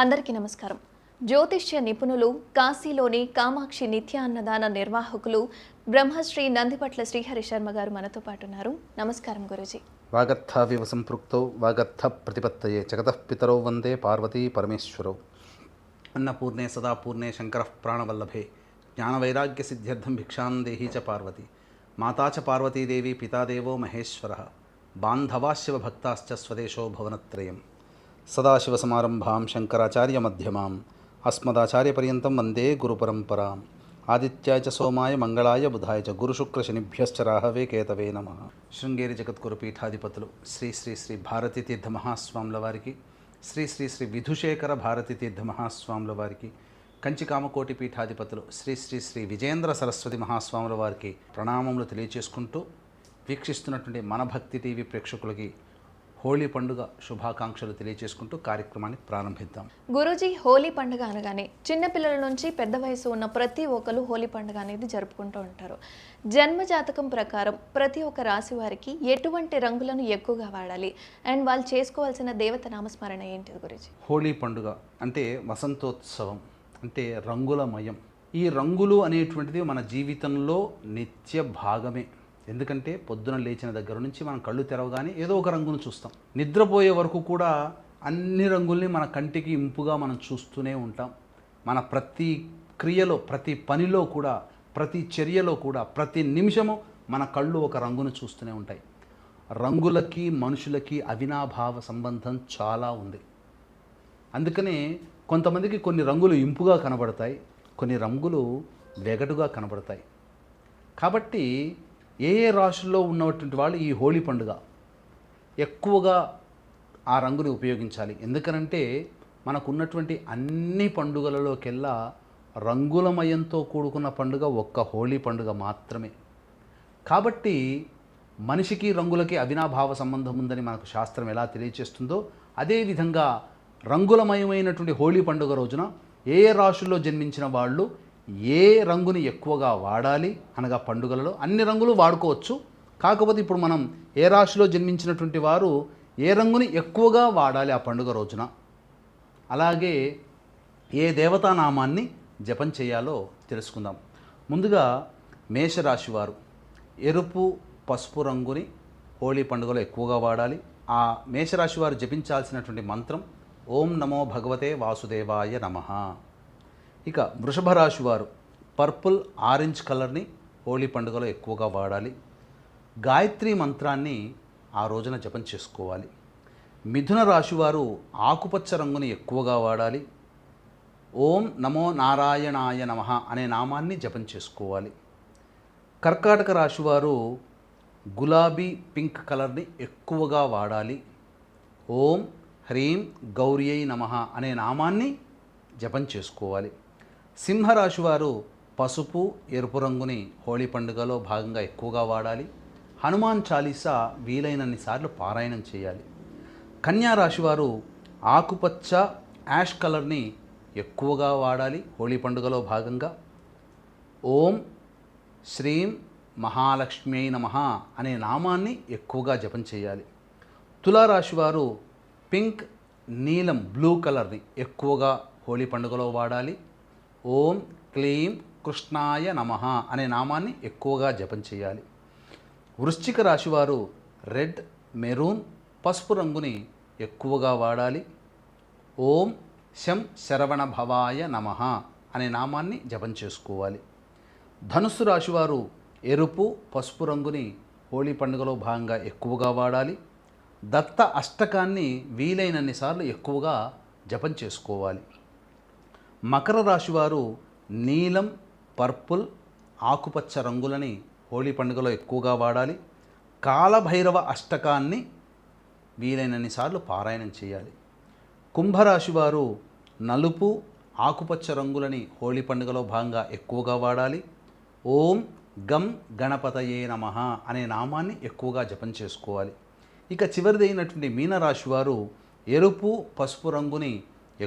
అందరికీ నమస్కారం. జ్యోతిష్య నిపుణులు, కాశీలోని కామాక్షి నిత్య అన్నదాన నిర్వాహకులు బ్రహ్మశ్రీ నందిపట్ల శ్రీహరి శర్మ గారు మనతో పాటు ఉన్నారు. నమస్కారం గురూజీ. వాగర్థావివ సంపృక్తౌ వాగర్థ ప్రతిపత్తయే జగతః పితరౌ వందే పార్వతీ పరమేశ్వరౌ. అన్నపూర్ణే సదాపూర్ణే శంకరః ప్రాణవల్లభే జ్ఞానవైరాగ్య సిద్ధ్యర్థం భిక్షాం దేహీ చ పార్వతి. మాతా చ పార్వతీదేవి పితాదేవో మహేశ్వరః. బాంధవాశివ భక్తాశ్చ స్వదేశో భవనత్రయం. సదాశివసమారంభాం శంకరాచార్యమధ్యమాం అస్మదాచార్యపర్యంతం వందే గురుపరంపరాం. ఆదిత్యాయ చ సోమాయ మంగళాయ బుధాయ చ గురుశుక్రశనిభ్యశ్చ రాహవే కేతవే నమః. శృంగేరి జగద్గురు పీఠాధిపతులు శ్రీ శ్రీ శ్రీ భారతీతీర్థ మహాస్వాముల వారికి, శ్రీ శ్రీ శ్రీ విధుశేఖర భారతీతీర్థ మహాస్వాముల వారికి, కంచి కామకోటి పీఠాధిపతులు శ్రీ శ్రీ శ్రీ విజయేంద్ర సరస్వతి మహాస్వాముల వారికి ప్రణామములు తెలియచేసుకుంటూ, వీక్షిస్తున్నటువంటి మన భక్తి టీవీ ప్రేక్షకులకి హోళీ పండుగ శుభాకాంక్షలు తెలియచేసుకుంటూ కార్యక్రమాన్ని ప్రారంభిద్దాం. గురూజీ, హోలీ పండుగ అనగానే చిన్నపిల్లల నుంచి పెద్ద వయసు ఉన్న ప్రతి ఒక్కరు హోలీ పండుగ అనేది జరుపుకుంటూ ఉంటారు. జన్మ జాతకం ప్రకారం ప్రతి ఒక్క రాశి వారికి ఎటువంటి రంగులను ఎక్కువగా వాడాలి అండ్ వాళ్ళు చేసుకోవాల్సిన దేవత నామస్మరణ ఏంటిది గురూజీ? హోళీ పండుగ అంటే వసంతోత్సవం, అంటే రంగులమయం. ఈ రంగులు అనేటువంటిది మన జీవితంలో నిత్య భాగమే. ఎందుకంటే పొద్దున లేచిన దగ్గర నుంచి మనం కళ్ళు తెరవగానే ఏదో ఒక రంగును చూస్తాం. నిద్రపోయే వరకు కూడా అన్ని రంగుల్ని మన కంటికి ఇంపుగా మనం చూస్తూనే ఉంటాం. మన ప్రతి క్రియలో, ప్రతి పనిలో కూడా, ప్రతి చర్యలో కూడా, ప్రతి నిమిషము మన కళ్ళు ఒక రంగును చూస్తూనే ఉంటాయి. రంగులకి మనుషులకి అవినాభావ సంబంధం చాలా ఉంది. అందుకనే కొంతమందికి కొన్ని రంగులు ఇంపుగా కనబడతాయి, కొన్ని రంగులు వెగటుగా కనబడతాయి. కాబట్టి ఏ ఏ రాశుల్లో ఉన్నటువంటి వాళ్ళు ఈ హోళీ పండుగ ఎక్కువగా ఆ రంగుని ఉపయోగించాలి. ఎందుకనంటే మనకున్నటువంటి అన్ని పండుగలలోకెల్లా రంగులమయంతో కూడుకున్న పండుగ ఒక్క హోళీ పండుగ మాత్రమే. కాబట్టి మనిషికి రంగులకి అవినాభావ సంబంధం ఉందని మనకు శాస్త్రం ఎలా తెలియచేస్తుందో, అదేవిధంగా రంగులమయమైనటువంటి హోళీ పండుగ రోజున ఏ ఏ రాశుల్లో జన్మించిన వాళ్ళు ఏ రంగుని ఎక్కువగా వాడాలి అనగా, పండుగలలో అన్ని రంగులు వాడుకోవచ్చు. కాకపోతే ఇప్పుడు మనం ఏ రాశిలో జన్మించినటువంటి వారు ఏ రంగుని ఎక్కువగా వాడాలి ఆ పండుగ రోజున, అలాగే ఏ దేవతానామాన్ని జపం చేయాలో తెలుసుకుందాం. ముందుగా మేషరాశి వారు ఎరుపు పసుపు రంగుని హోళీ పండుగలో ఎక్కువగా వాడాలి. ఆ మేషరాశి వారు జపించాల్సినటువంటి మంత్రం ఓం నమో భగవతే వాసుదేవాయ నమః. ఇక వృషభ రాశి వారు పర్పుల్ ఆరెంజ్ కలర్ని హోళీ పండుగలో ఎక్కువగా వాడాలి. గాయత్రి మంత్రాన్ని ఆ రోజున జపం చేసుకోవాలి. మిథున రాశి వారు ఆకుపచ్చ రంగుని ఎక్కువగా వాడాలి. ఓం నమో నారాయణాయ నమః అనే నామాన్ని జపం చేసుకోవాలి. కర్కాటక రాశి వారు గులాబీ పింక్ కలర్ని ఎక్కువగా వాడాలి. ఓం హ్రీం గౌర్యై నమః అనే నామాన్ని జపం చేసుకోవాలి. సింహరాశి వారు పసుపు ఎరుపు రంగుని హోళీ పండుగలో భాగంగా ఎక్కువగా వాడాలి. హనుమాన్ చాలీసా వీలైనన్ని సార్లు పారాయణం చేయాలి. కన్యా రాశి వారు ఆకుపచ్చ యాష్ కలర్ని ఎక్కువగా వాడాలి హోళీ పండుగలో భాగంగా. ఓం శ్రీం మహాలక్ష్మ్యై నమః అనే నామాన్ని ఎక్కువగా జపం చేయాలి. తులారాశి వారు పింక్ నీలం బ్లూ కలర్ని ఎక్కువగా హోళీ పండుగలో వాడాలి. ఓం క్లీం కృష్ణాయ నమః అనే నామాన్ని ఎక్కువగా జపం చేయాలి. వృశ్చిక రాశి వారు రెడ్ మెరూన్ పసుపు రంగుని ఎక్కువగా వాడాలి. ఓం శం శరవణ భవాయ నమః అనే నామాన్ని జపం చేసుకోవాలి. ధనుస్సు రాశి వారు ఎరుపు పసుపు రంగుని హోళీ పండుగలో భాగంగా ఎక్కువగా వాడాలి. దత్త అష్టకాన్ని వీలైనన్ని సార్లు ఎక్కువగా జపం చేసుకోవాలి. మకర రాశి వారు నీలం పర్పుల్ ఆకుపచ్చ రంగులని హోళీ పండుగలో ఎక్కువగా వాడాలి. కాలభైరవ అష్టకాన్ని వీలైనన్ని సార్లు పారాయణం చేయాలి. కుంభరాశి వారు నలుపు ఆకుపచ్చ రంగులని హోళీ పండుగలో భాగంగా ఎక్కువగా వాడాలి. ఓం గం గణపతయే నమః అనే నామాన్ని ఎక్కువగా జపం చేసుకోవాలి. ఇక చివరిదైనటువంటి మీనరాశి వారు ఎరుపు పసుపు రంగుని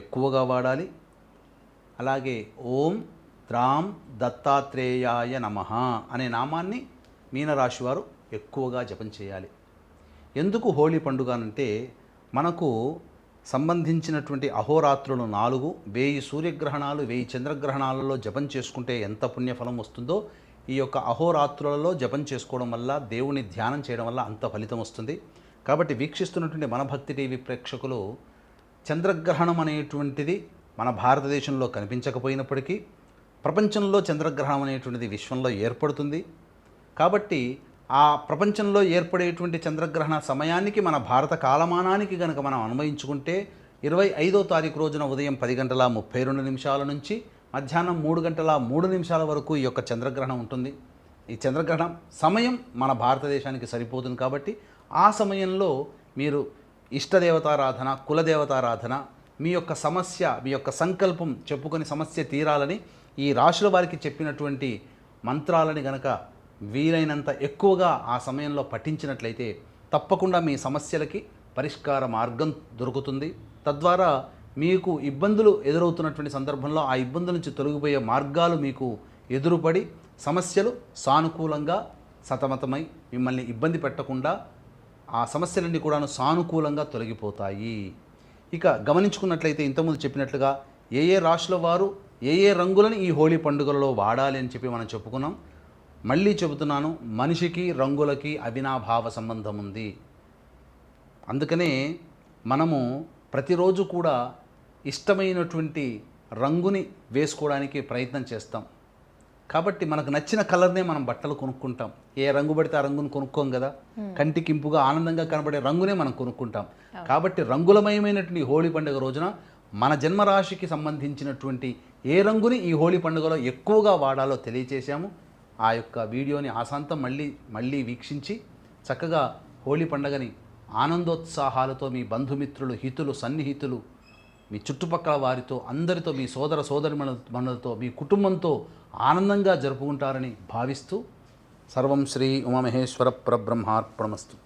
ఎక్కువగా వాడాలి. అలాగే ఓం త్రాం దత్తాత్రేయాయ నమః అనే నామాన్ని మీనరాశి వారు ఎక్కువగా జపం చేయాలి. ఎందుకు హోళీ పండుగ అంటే, మనకు సంబంధించినటువంటి అహోరాత్రులు 4, 1000 సూర్యగ్రహణాలు 1000 చంద్రగ్రహణాలలో జపం చేసుకుంటే ఎంత పుణ్యఫలం వస్తుందో ఈ యొక్క అహోరాత్రులలో జపం చేసుకోవడం వల్ల, దేవుని ధ్యానం చేయడం వల్ల అంత ఫలితం వస్తుంది. కాబట్టి వీక్షిస్తున్నటువంటి మన భక్తి టీవీ ప్రేక్షకులు, చంద్రగ్రహణం అనేటువంటిది మన భారతదేశంలో కనిపించకపోయినప్పటికీ ప్రపంచంలో చంద్రగ్రహణం అనేటువంటిది విశ్వంలో ఏర్పడుతుంది. కాబట్టి ఆ ప్రపంచంలో ఏర్పడేటువంటి చంద్రగ్రహణ సమయానికి మన భారత కాలమానానికి గనక మనం అన్వయించుకుంటే 25వ తారీఖు రోజున ఉదయం 10:32 నుంచి మధ్యాహ్నం 3:03 వరకు ఈ యొక్క చంద్రగ్రహణం ఉంటుంది. ఈ చంద్రగ్రహణం సమయం మన భారతదేశానికి సరిపోతుంది. కాబట్టి ఆ సమయంలో మీరు ఇష్టదేవతారాధన, కులదేవతారాధన, మీ యొక్క సమస్య, మీ యొక్క సంకల్పం చెప్పుకొని సమస్య తీరాలని ఈ రాశుల వారికి చెప్పినటువంటి మంత్రాలని గనక వీలైనంత ఎక్కువగా ఆ సమయంలో పఠించినట్లయితే తప్పకుండా మీ సమస్యలకి పరిష్కార మార్గం దొరుకుతుంది. తద్వారా మీకు ఇబ్బందులు ఎదురవుతున్నటువంటి సందర్భంలో ఆ ఇబ్బందుల నుంచి తొలగిపోయే మార్గాలు మీకు ఎదురుపడి సమస్యలు సానుకూలంగా సతమతమై మిమ్మల్ని ఇబ్బంది పెట్టకుండా ఆ సమస్యలన్నీ కూడాను సానుకూలంగా తొలగిపోతాయి. ఇక గమనించుకున్నట్లయితే ఇంతకుముందు చెప్పినట్లుగా ఏ రాశుల వారు ఏ రంగులను ఈ హోలీ పండుగలలో వాడాలి అని చెప్పి మనం చెప్పుకున్నాం. మళ్ళీ చెబుతున్నాను, మనిషికి రంగులకి అవినాభావ సంబంధం ఉంది. అందుకనే మనము ప్రతిరోజు కూడా ఇష్టమైనటువంటి రంగుని వేసుకోవడానికి ప్రయత్నం చేస్తాం. కాబట్టి మనకు నచ్చిన కలర్నే మనం బట్టలు కొనుక్కుంటాం. ఏ రంగు పడితే ఆ రంగును కొనుక్కోం కదా. కంటికి ఇంపుగా ఆనందంగా కనబడే రంగునే మనం కొనుక్కుంటాం. కాబట్టి రంగులమయమైనటువంటి హోలీ పండుగ రోజున మన జన్మరాశికి సంబంధించినటువంటి ఏ రంగుని ఈ హోలీ పండుగలో ఎక్కువగా వాడాలో తెలియచేశాము. ఆ యొక్క వీడియోని ఆశాంతం మళ్ళీ వీక్షించి చక్కగా హోలీ పండుగని ఆనందోత్సాహాలతో మీ బంధుమిత్రులు, హితులు, సన్నిహితులు, మీ చుట్టుపక్కల వారితో, అందరితో, మీ సోదర సోదరిమణులతో, మీ కుటుంబంతో ఆనందంగా జరుపుకుంటారని భావిస్తూ సర్వం శ్రీ ఉమామహేశ్వర పరబ్రహ్మార్పణమస్తు.